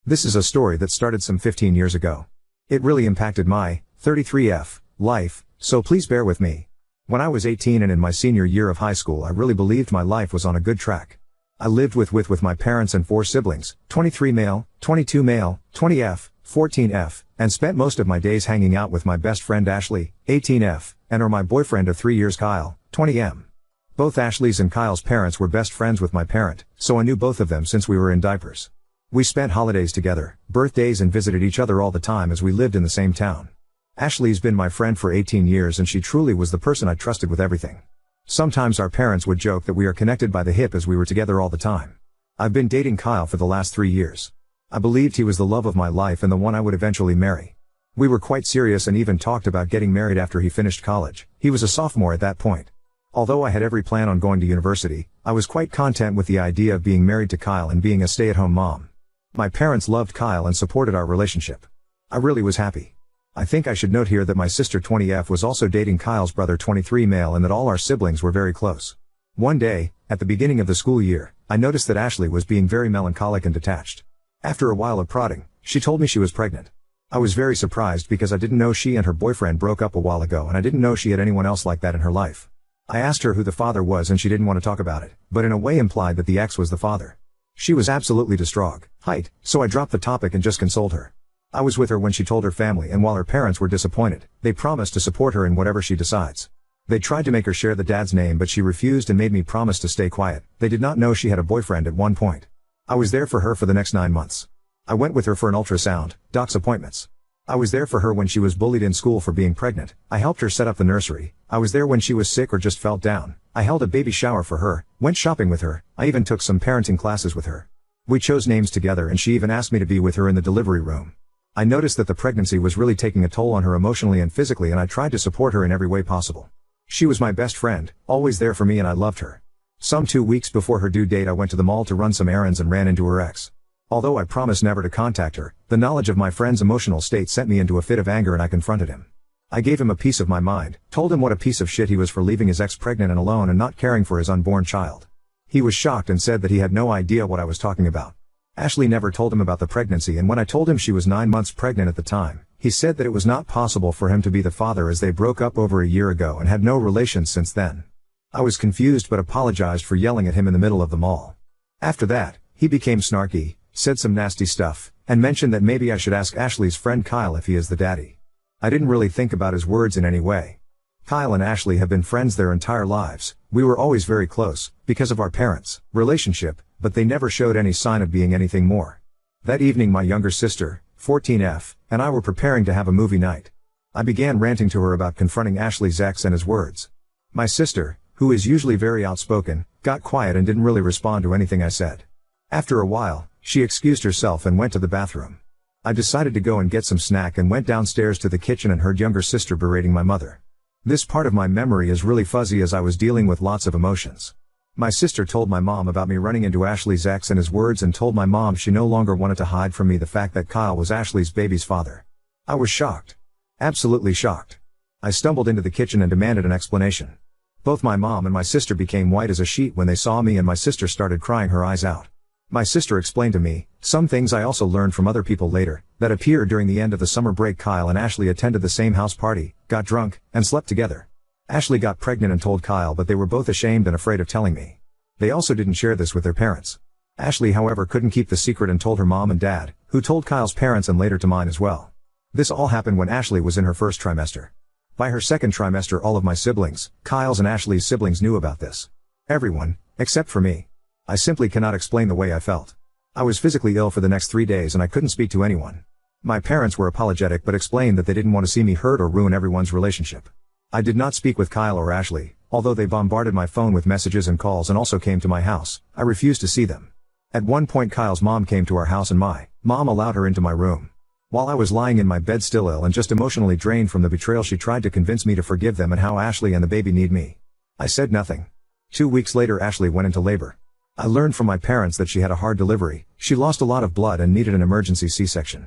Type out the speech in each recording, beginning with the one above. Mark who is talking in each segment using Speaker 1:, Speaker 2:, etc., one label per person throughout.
Speaker 1: This is a story that started some 15 years ago. It really impacted my 33F life, so please bear with me. When I was 18 and in my senior year of high school, I really believed my life was on a good track. I lived with my parents and 4 siblings, 23 male, 22 male, 20F, 14F, and spent most of my days hanging out with my best friend Ashley, 18F, and my boyfriend of 3 years Kyle, 20M. Both Ashley's and Kyle's parents were best friends with my parent, so I knew both of them since we were in diapers. We spent holidays together, birthdays, and visited each other all the time as we lived in the same town. Ashley's been my friend for 18 years and she truly was the person I trusted with everything. Sometimes our parents would joke that we are connected by the hip as we were together all the time. I've been dating Kyle for the last 3 years. I believed he was the love of my life and the one I would eventually marry. We were quite serious and even talked about getting married after he finished college. He was a sophomore at that point. Although I had every plan on going to university, I was quite content with the idea of being married to Kyle and being a stay-at-home mom. My parents loved Kyle and supported our relationship. I really was happy. I think I should note here that my sister 20F was also dating Kyle's brother 23 male and that all our siblings were very close. One day, at the beginning of the school year, I noticed that Ashley was being very melancholic and detached. After a while of prodding, she told me she was pregnant. I was very surprised because I didn't know she and her boyfriend broke up a while ago and I didn't know she had anyone else like that in her life. I asked her who the father was and she didn't want to talk about it, but in a way implied that the ex was the father. She was absolutely distraught, so I dropped the topic and just consoled her. I was with her when she told her family, and while her parents were disappointed, they promised to support her in whatever she decides. They tried to make her share the dad's name but she refused and made me promise to stay quiet. They did not know she had a boyfriend at one point. I was there for her for the next 9 months. I went with her for an ultrasound, doc's appointments. I was there for her when she was bullied in school for being pregnant. I helped her set up the nursery. I was there when she was sick or just felt down. I held a baby shower for her, went shopping with her. I even took some parenting classes with her. We chose names together and she even asked me to be with her in the delivery room. I noticed that the pregnancy was really taking a toll on her emotionally and physically and I tried to support her in every way possible. She was my best friend, always there for me, and I loved her. Some 2 weeks before her due date I went to the mall to run some errands and ran into her ex. Although I promised never to contact her, the knowledge of my friend's emotional state sent me into a fit of anger and I confronted him. I gave him a piece of my mind, told him what a piece of shit he was for leaving his ex pregnant and alone and not caring for his unborn child. He was shocked and said that he had no idea what I was talking about. Ashley never told him about the pregnancy, and when I told him she was 9 months pregnant at the time, he said that it was not possible for him to be the father as they broke up over a year ago and had no relations since then. I was confused but apologized for yelling at him in the middle of the mall. After that, he became snarky, said some nasty stuff, and mentioned that maybe I should ask Ashley's friend Kyle if he is the daddy. I didn't really think about his words in any way. Kyle and Ashley have been friends their entire lives. We were always very close, because of our parents' relationship, but they never showed any sign of being anything more. That evening my younger sister, 14F, and I were preparing to have a movie night. I began ranting to her about confronting Ashley's ex and his words. My sister, who is usually very outspoken, got quiet and didn't really respond to anything I said. After a while, she excused herself and went to the bathroom. I decided to go and get some snack and went downstairs to the kitchen and heard younger sister berating my mother. This part of my memory is really fuzzy as I was dealing with lots of emotions. My sister told my mom about me running into Ashley's ex and his words and told my mom she no longer wanted to hide from me the fact that Kyle was Ashley's baby's father. I was shocked. Absolutely shocked. I stumbled into the kitchen and demanded an explanation. Both my mom and my sister became white as a sheet when they saw me and my sister started crying her eyes out. My sister explained to me, some things I also learned from other people later, that appeared during the end of the summer break. Kyle and Ashley attended the same house party, got drunk, and slept together. Ashley got pregnant and told Kyle, but they were both ashamed and afraid of telling me. They also didn't share this with their parents. Ashley, however, couldn't keep the secret and told her mom and dad, who told Kyle's parents and later to mine as well. This all happened when Ashley was in her first trimester. By her second trimester all of my siblings, Kyle's and Ashley's siblings, knew about this. Everyone, except for me. I simply cannot explain the way I felt. I was physically ill for the next 3 days and I couldn't speak to anyone. My parents were apologetic but explained that they didn't want to see me hurt or ruin everyone's relationship. I did not speak with Kyle or Ashley, although they bombarded my phone with messages and calls and also came to my house. I refused to see them. At one point Kyle's mom came to our house and my mom allowed her into my room. While I was lying in my bed still ill and just emotionally drained from the betrayal, she tried to convince me to forgive them and how Ashley and the baby need me. I said nothing. 2 weeks later Ashley went into labor. I learned from my parents that she had a hard delivery. She lost a lot of blood and needed an emergency C-section.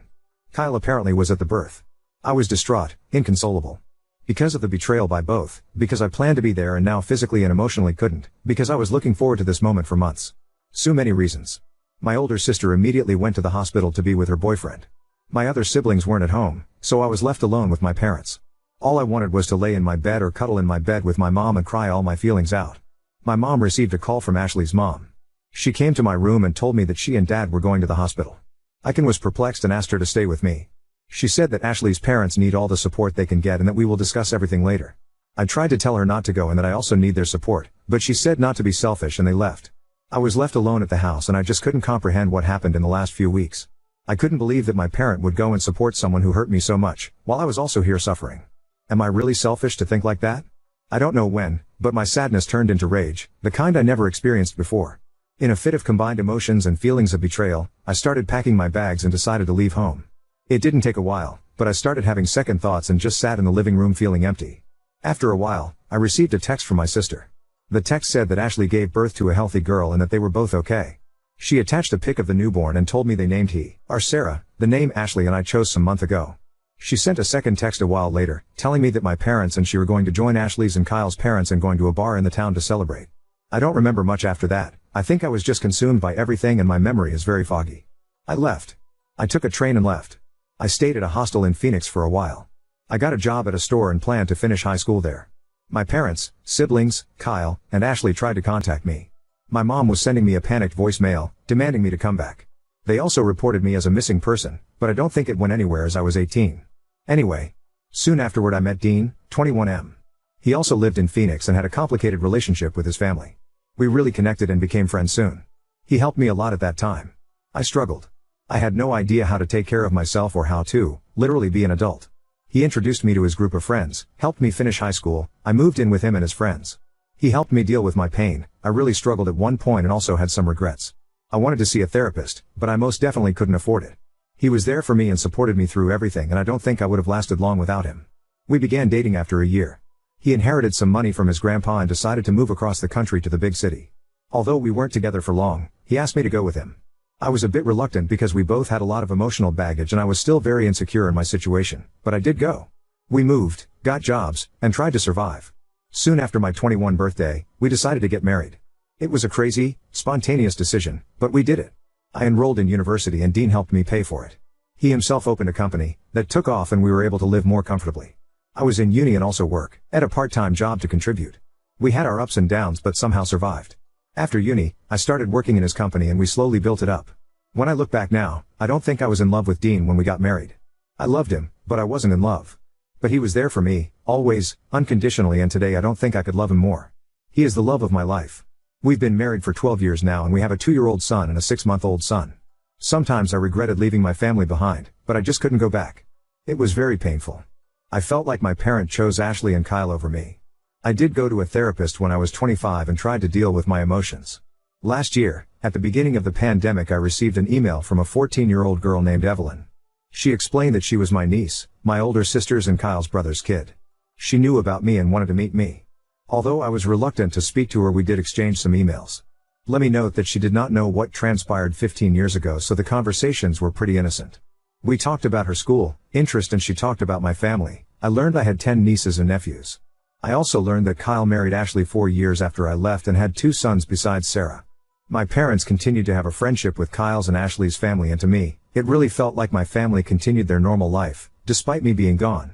Speaker 1: Kyle apparently was at the birth. I was distraught, inconsolable. Because of the betrayal by both, because I planned to be there and now physically and emotionally couldn't, because I was looking forward to this moment for months. So many reasons. My older sister immediately went to the hospital to be with her boyfriend. My other siblings weren't at home, so I was left alone with my parents. All I wanted was to lay in my bed or cuddle in my bed with my mom and cry all my feelings out. My mom received a call from Ashley's mom. She came to my room and told me that she and dad were going to the hospital. I was perplexed and asked her to stay with me. She said that Ashley's parents need all the support they can get and that we will discuss everything later. I tried to tell her not to go and that I also need their support, but she said not to be selfish and they left. I was left alone at the house and I just couldn't comprehend what happened in the last few weeks. I couldn't believe that my parent would go and support someone who hurt me so much, while I was also here suffering. Am I really selfish to think like that? I don't know when, but my sadness turned into rage, the kind I never experienced before. In a fit of combined emotions and feelings of betrayal, I started packing my bags and decided to leave home. It didn't take a while, but I started having second thoughts and just sat in the living room feeling empty. After a while, I received a text from my sister. The text said that Ashley gave birth to a healthy girl and that they were both okay. She attached a pic of the newborn and told me they named Sarah, the name Ashley and I chose some month ago. She sent a second text a while later, telling me that my parents and she were going to join Ashley's and Kyle's parents and going to a bar in the town to celebrate. I don't remember much after that. I think I was just consumed by everything and my memory is very foggy. I left. I took a train and left. I stayed at a hostel in Phoenix for a while. I got a job at a store and planned to finish high school there. My parents, siblings, Kyle, and Ashley tried to contact me. My mom was sending me a panicked voicemail, demanding me to come back. They also reported me as a missing person, but I don't think it went anywhere as I was 18. Anyway. Soon afterward I met Dean, 21M. He also lived in Phoenix and had a complicated relationship with his family. We really connected and became friends soon. He helped me a lot at that time. I struggled. I had no idea how to take care of myself or how to, literally be an adult. He introduced me to his group of friends, helped me finish high school, I moved in with him and his friends. He helped me deal with my pain. I really struggled at one point and also had some regrets. I wanted to see a therapist, but I most definitely couldn't afford it. He was there for me and supported me through everything and I don't think I would have lasted long without him. We began dating after a year. He inherited some money from his grandpa and decided to move across the country to the big city. Although we weren't together for long, he asked me to go with him. I was a bit reluctant because we both had a lot of emotional baggage and I was still very insecure in my situation, but I did go. We moved, got jobs, and tried to survive. Soon after my 21st birthday, we decided to get married. It was a crazy, spontaneous decision, but we did it. I enrolled in university and Dean helped me pay for it. He himself opened a company that took off and we were able to live more comfortably. I was in uni and also work at a part-time job to contribute. We had our ups and downs but somehow survived. After uni, I started working in his company and we slowly built it up. When I look back now, I don't think I was in love with Dean when we got married. I loved him, but I wasn't in love. But he was there for me, always, unconditionally, and today I don't think I could love him more. He is the love of my life. We've been married for 12 years now and we have a 2-year-old son and a 6-month-old son. Sometimes I regretted leaving my family behind, but I just couldn't go back. It was very painful. I felt like my parent chose Ashley and Kyle over me. I did go to a therapist when I was 25 and tried to deal with my emotions. Last year, at the beginning of the pandemic, I received an email from a 14-year-old girl named Evelyn. She explained that she was my niece, my older sister's and Kyle's brother's kid. She knew about me and wanted to meet me. Although I was reluctant to speak to her, we did exchange some emails. Let me note that she did not know what transpired 15 years ago, so the conversations were pretty innocent. We talked about her school, interest, and she talked about my family. I learned I had 10 nieces and nephews. I also learned that Kyle married Ashley 4 years after I left and had 2 sons besides Sarah. My parents continued to have a friendship with Kyle's and Ashley's family, and to me, it really felt like my family continued their normal life, despite me being gone.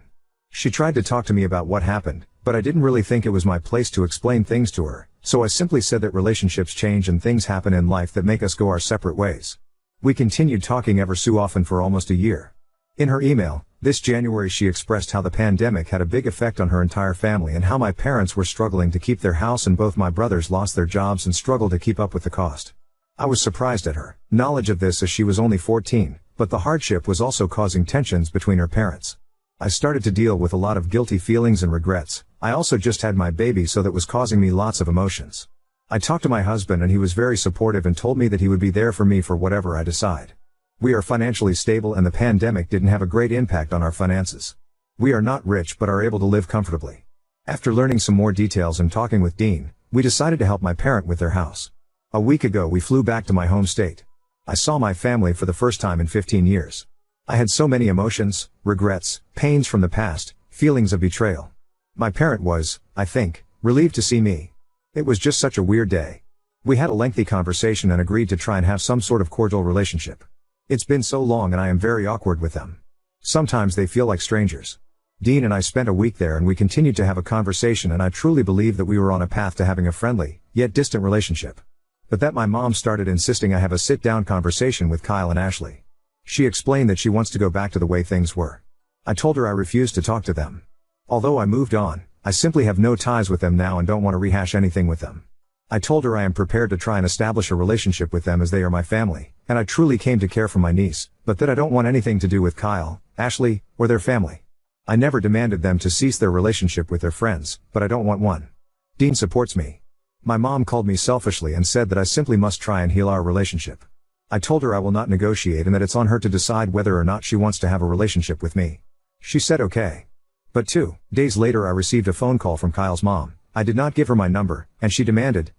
Speaker 1: She tried to talk to me about what happened, but I didn't really think it was my place to explain things to her, so I simply said that relationships change and things happen in life that make us go our separate ways. We continued talking ever so often for almost a year. In her email, this January, she expressed how the pandemic had a big effect on her entire family and how my parents were struggling to keep their house and both my brothers lost their jobs and struggled to keep up with the cost. I was surprised at her knowledge of this as she was only 14, but the hardship was also causing tensions between her parents. I started to deal with a lot of guilty feelings and regrets. I also just had my baby, so that was causing me lots of emotions. I talked to my husband and he was very supportive and told me that he would be there for me for whatever I decide. We are financially stable and the pandemic didn't have a great impact on our finances. We are not rich but are able to live comfortably. After learning some more details and talking with Dean, we decided to help my parent with their house. A week ago we flew back to my home state. I saw my family for the first time in 15 years. I had so many emotions, regrets, pains from the past, feelings of betrayal. My parent was, I think, relieved to see me. It was just such a weird day. We had a lengthy conversation and agreed to try and have some sort of cordial relationship. It's been so long and I am very awkward with them. Sometimes they feel like strangers. Dean and I spent a week there and we continued to have a conversation, and I truly believe that we were on a path to having a friendly, yet distant relationship. But that my mom started insisting I have a sit-down conversation with Kyle and Ashley. She explained that she wants to go back to the way things were. I told her I refused to talk to them. Although I moved on, I simply have no ties with them now and don't want to rehash anything with them. I told her I am prepared to try and establish a relationship with them as they are my family, and I truly came to care for my niece, but that I don't want anything to do with Kyle, Ashley, or their family. I never demanded them to cease their relationship with their friends, but I don't want one. Dean supports me. My mom called me selfishly and said that I simply must try and heal our relationship. I told her I will not negotiate and that it's on her to decide whether or not she wants to have a relationship with me. She said okay. But 2 days later I received a phone call from Kyle's mom. I did not give her my number, and she demanded,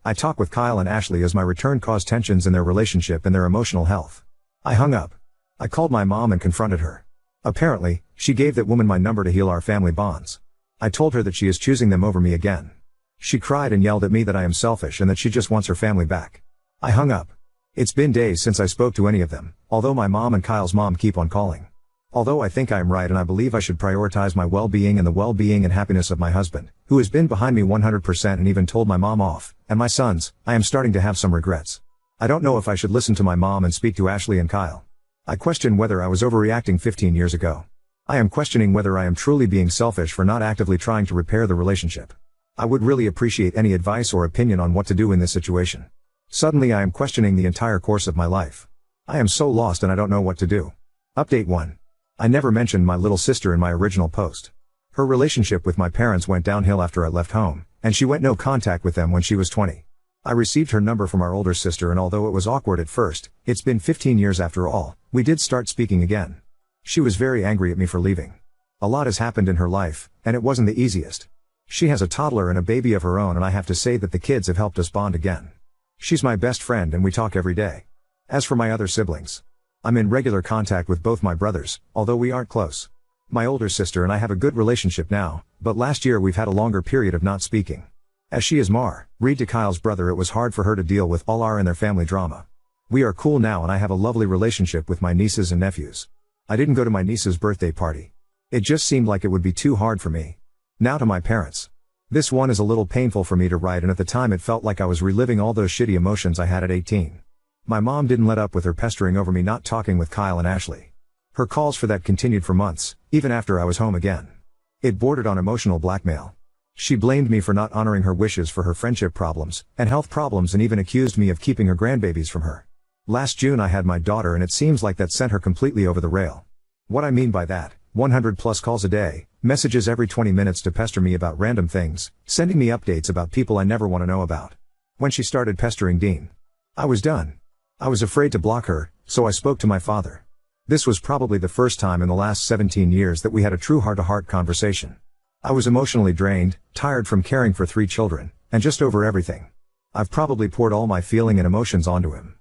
Speaker 1: I talk with Kyle and Ashley as my return caused tensions in their relationship and their emotional health. I hung up. I called my mom and confronted her. Apparently, she gave that woman my number to heal our family bonds. I told her that she is choosing them over me again. She cried and yelled at me that I am selfish and that she just wants her family back. I hung up. It's been days since I spoke to any of them, although my mom and Kyle's mom keep on calling. Although I think I am right and I believe I should prioritize my well-being and the well-being and happiness of my husband, who has been behind me 100% and even told my mom off, and my sons, I am starting to have some regrets. I don't know if I should listen to my mom and speak to Ashley and Kyle. I question whether I was overreacting 15 years ago. I am questioning whether I am truly being selfish for not actively trying to repair the relationship. I would really appreciate any advice or opinion on what to do in this situation. Suddenly I am questioning the entire course of my life. I am so lost and I don't know what to do. Update 1. I never mentioned my little sister in my original post. Her relationship with my parents went downhill after I left home, and she went no contact with them when she was 20. I received her number from our older sister, and although it was awkward at first, it's been 15 years after all, we did start speaking again. She was very angry at me for leaving. A lot has happened in her life, and it wasn't the easiest. She has a toddler and a baby of her own, and I have to say that the kids have helped us bond again. She's my best friend and we talk every day. As for my other siblings, I'm in regular contact with both my brothers, although we aren't close. My older sister and I have a good relationship now, but last year we've had a longer period of not speaking. As she is read to Kyle's brother, it was hard for her to deal with all our and their family drama. We are cool now and I have a lovely relationship with my nieces and nephews. I didn't go to my niece's birthday party. It just seemed like it would be too hard for me. Now to my parents. This one is a little painful for me to write, and at the time it felt like I was reliving all those shitty emotions I had at 18. My mom didn't let up with her pestering over me not talking with Kyle and Ashley. Her calls for that continued for months, even after I was home again. It bordered on emotional blackmail. She blamed me for not honoring her wishes for her friendship problems, and health problems, and even accused me of keeping her grandbabies from her. Last June I had my daughter and it seems like that sent her completely over the rail. What I mean by that, 100 plus calls a day, messages every 20 minutes to pester me about random things, sending me updates about people I never want to know about. When she started pestering Dean, I was done. I was afraid to block her, so I spoke to my father. This was probably the first time in the last 17 years that we had a true heart-to-heart conversation. I was emotionally drained, tired from caring for 3 children, and just over everything. I've probably poured all my feeling and emotions onto him.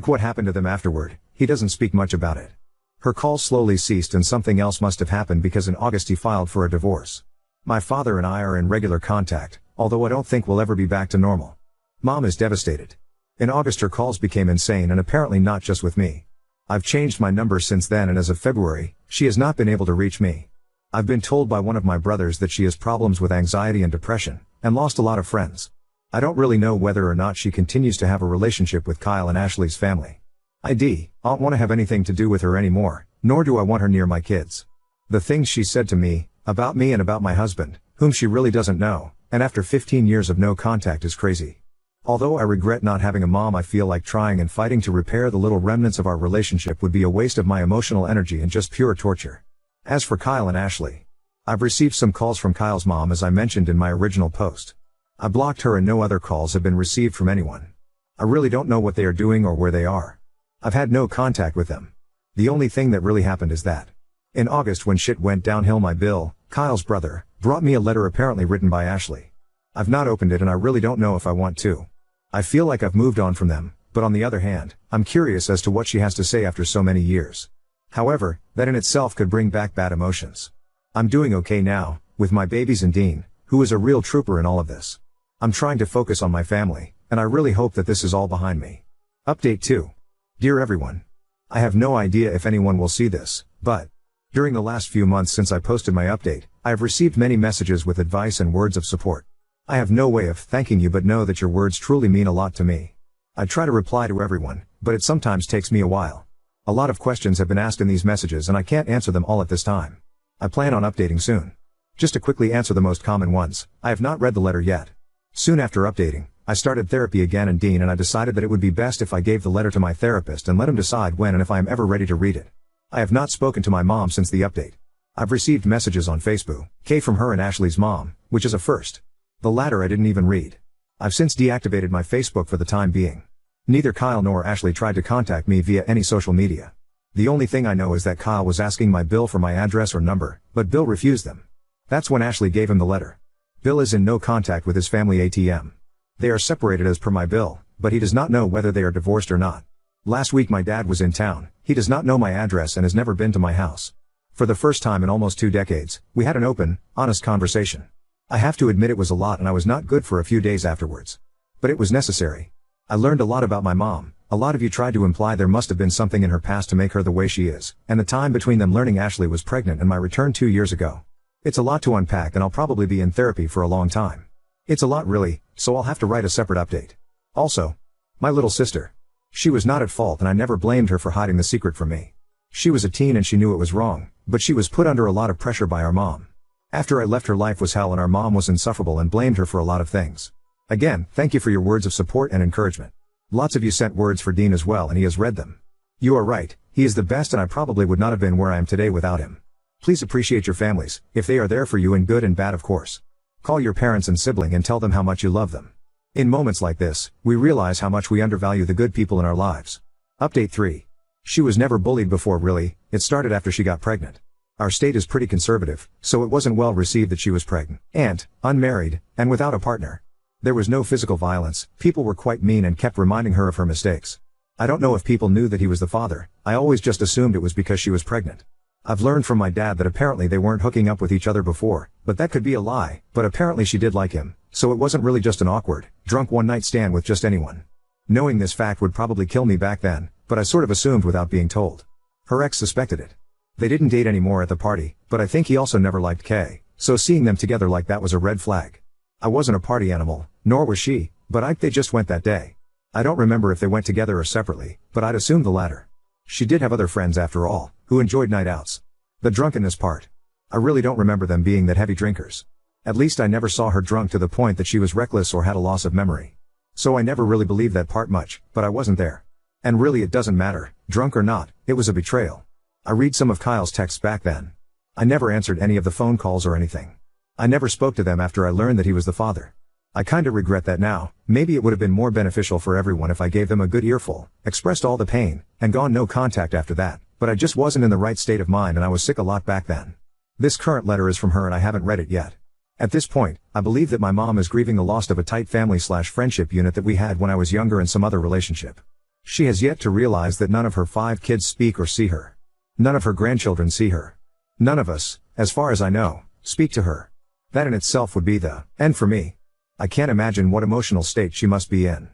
Speaker 1: What happened to them afterward, he doesn't speak much about it. Her calls slowly ceased and something else must have happened because in August he filed for a divorce. My father and I are in regular contact, although I don't think we'll ever be back to normal. Mom is devastated. In August her calls became insane, and apparently not just with me. I've changed my number since then, and as of February, she has not been able to reach me. I've been told by one of my brothers that she has problems with anxiety and depression, and lost a lot of friends. I don't really know whether or not she continues to have a relationship with Kyle and Ashley's family. I don't want to have anything to do with her anymore, nor do I want her near my kids. The things she said to me, about me and about my husband, whom she really doesn't know, and after 15 years of no contact, is crazy. Although I regret not having a mom, I feel like trying and fighting to repair the little remnants of our relationship would be a waste of my emotional energy and just pure torture. As for Kyle and Ashley, I've received some calls from Kyle's mom as I mentioned in my original post. I blocked her and no other calls have been received from anyone. I really don't know what they are doing or where they are. I've had no contact with them. The only thing that really happened is that in August, when shit went downhill, my Bill, Kyle's brother, brought me a letter apparently written by Ashley. I've not opened it and I really don't know if I want to. I feel like I've moved on from them, but on the other hand, I'm curious as to what she has to say after so many years. However, that in itself could bring back bad emotions. I'm doing okay now, with my babies and Dean, who is a real trooper in all of this. I'm trying to focus on my family, and I really hope that this is all behind me. Update 2. Dear everyone. I have no idea if anyone will see this, but during the last few months since I posted my update, I have received many messages with advice and words of support. I have no way of thanking you, but know that your words truly mean a lot to me. I try to reply to everyone, but it sometimes takes me a while. A lot of questions have been asked in these messages and I can't answer them all at this time. I plan on updating soon. Just to quickly answer the most common ones, I have not read the letter yet. Soon after updating, I started therapy again and Dean and I decided that it would be best if I gave the letter to my therapist and let him decide when and if I am ever ready to read it. I have not spoken to my mom since the update. I've received messages on Facebook, from her and Ashley's mom, which is a first. The latter I didn't even read. I've since deactivated my Facebook for the time being. Neither Kyle nor Ashley tried to contact me via any social media. The only thing I know is that Kyle was asking my Bill for my address or number, but Bill refused them. That's when Ashley gave him the letter. Bill is in no contact with his family ATM. They are separated as per my Bill, but he does not know whether they are divorced or not. Last week my dad was in town, he does not know my address and has never been to my house. For the first time in almost 2 decades, we had an open, honest conversation. I have to admit it was a lot and I was not good for a few days afterwards. But it was necessary. I learned a lot about my mom. A lot of you tried to imply there must have been something in her past to make her the way she is, and the time between them learning Ashley was pregnant and my return 2 years ago. It's a lot to unpack and I'll probably be in therapy for a long time. It's a lot really, so I'll have to write a separate update. Also, my little sister. She was not at fault and I never blamed her for hiding the secret from me. She was a teen and she knew it was wrong, but she was put under a lot of pressure by our mom. After I left, her life was hell and our mom was insufferable and blamed her for a lot of things. Again, thank you for your words of support and encouragement. Lots of you sent words for Dean as well and he has read them. You are right, he is the best and I probably would not have been where I am today without him. Please appreciate your families, if they are there for you in good and bad of course. Call your parents and sibling and tell them how much you love them. In moments like this, we realize how much we undervalue the good people in our lives. Update 3. She was never bullied before really, it started after she got pregnant. Our state is pretty conservative, so it wasn't well received that she was pregnant, and unmarried, and without a partner. There was no physical violence, people were quite mean and kept reminding her of her mistakes. I don't know if people knew that he was the father, I always just assumed it was because she was pregnant. I've learned from my dad that apparently they weren't hooking up with each other before, but that could be a lie, but apparently she did like him, so it wasn't really just an awkward, drunk one-night stand with just anyone. Knowing this fact would probably kill me back then, but I sort of assumed without being told. Her ex suspected it. They didn't date anymore at the party, but I think he also never liked Kay, so seeing them together like that was a red flag. I wasn't a party animal, nor was she, but they just went that day. I don't remember if they went together or separately, but I'd assume the latter. She did have other friends after all, who enjoyed night outs. The drunkenness part. I really don't remember them being that heavy drinkers. At least I never saw her drunk to the point that she was reckless or had a loss of memory. So I never really believed that part much, but I wasn't there. And really it doesn't matter, drunk or not, it was a betrayal. I read some of Kyle's texts back then. I never answered any of the phone calls or anything. I never spoke to them after I learned that he was the father. I kinda regret that now. Maybe it would have been more beneficial for everyone if I gave them a good earful, expressed all the pain, and gone no contact after that, but I just wasn't in the right state of mind and I was sick a lot back then. This current letter is from her and I haven't read it yet. At this point, I believe that my mom is grieving the loss of a tight family/friendship unit that we had when I was younger and some other relationship. She has yet to realize that none of her 5 kids speak or see her. None of her grandchildren see her. None of us, as far as I know, speak to her. That in itself would be the end for me. I can't imagine what emotional state she must be in.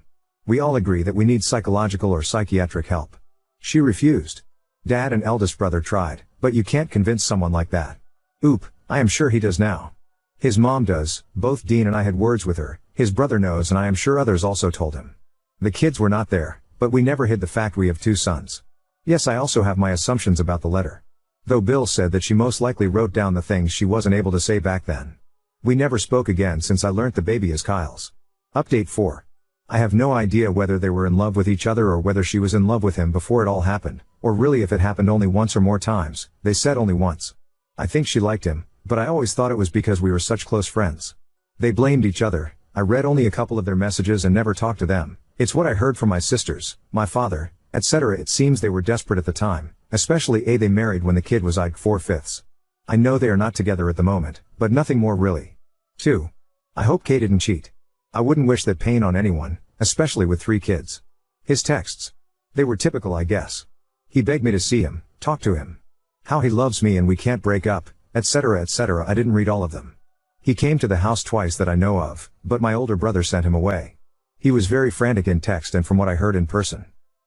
Speaker 1: We all agree that we need psychological or psychiatric help. She refused. Dad and eldest brother tried, but you can't convince someone like that. Oop, I am sure he does now. His mom does, both Dean and I had words with her, his brother knows and I am sure others also told him. The kids were not there, but we never hid the fact we have 2 sons. Yes, I also have my assumptions about the letter. Though Bill said that she most likely wrote down the things she wasn't able to say back then. We never spoke again since I learnt the baby is Kyle's. Update 4. I have no idea whether they were in love with each other or whether she was in love with him before it all happened, or really if it happened only once or more times. They said only once. I think she liked him, but I always thought it was because we were such close friends. They blamed each other. I read only a couple of their messages and never talked to them. It's what I heard from my sisters, my father, etc. It seems they were desperate at the time, especially they married when the kid was 4/5. I know they are not together at the moment, but nothing more really. 2. I hope Kay didn't cheat. I wouldn't wish that pain on anyone, especially with 3 kids. His texts. They were typical, I guess. He begged me to see him, talk to him. How he loves me and we can't break up, etc. etc. I didn't read all of them. He came to the house twice that I know of, but my older brother sent him away. He was very frantic in text and from what I heard in person.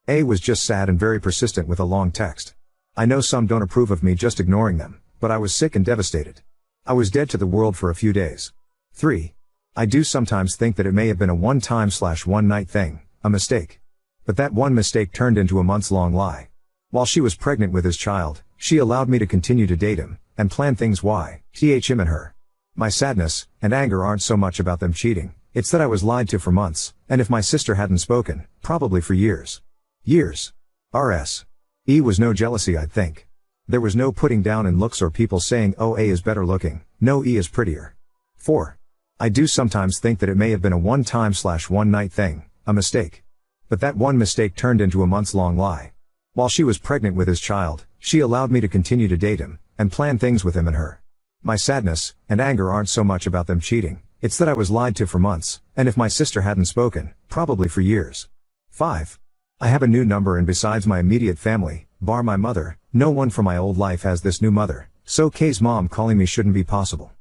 Speaker 1: A was just sad and very persistent with a long text. I know some don't approve of me just ignoring them, but I was sick and devastated. I was dead to the world for a few days. 3. I do sometimes think that it may have been a one-time/one night thing, a mistake. But that one mistake turned into a months-long lie. While she was pregnant with his child, she allowed me to continue to date him, and plan things him and her. My sadness and anger aren't so much about them cheating, it's that I was lied to for months, and if my sister hadn't spoken, probably for years. Years. RS. E was no jealousy I'd think. There was no putting down in looks or people saying oh A is better looking, no E is prettier. 4. I do sometimes think that it may have been a one-time/one night thing, a mistake. But that one mistake turned into a months-long lie. While she was pregnant with his child, she allowed me to continue to date him, and plan things with him and her. My sadness and anger aren't so much about them cheating, it's that I was lied to for months, and if my sister hadn't spoken, probably for years. 5. I have a new number and besides my immediate family, bar my mother, no one from my old life has this new mother, so Kay's mom calling me shouldn't be possible.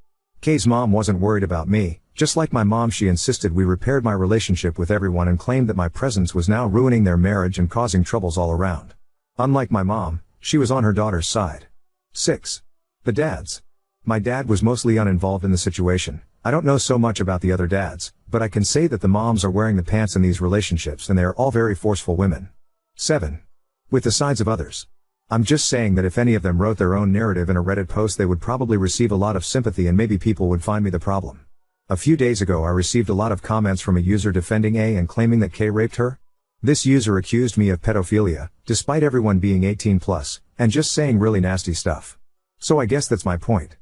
Speaker 1: Kay's mom wasn't worried about me, just like my mom she insisted we repaired my relationship with everyone and claimed that my presence was now ruining their marriage and causing troubles all around. Unlike my mom, she was on her daughter's side. 6. The dads. My dad was mostly uninvolved in the situation. I don't know so much about the other dads, but I can say that the moms are wearing the pants in these relationships and they are all very forceful women. 7. With the sides of others. I'm just saying that if any of them wrote their own narrative in a Reddit post they would probably receive a lot of sympathy and maybe people would find me the problem. A few days ago I received a lot of comments from a user defending A and claiming that K raped her. This user accused me of pedophilia, despite everyone being 18+, and just saying really nasty stuff. So I guess that's my point.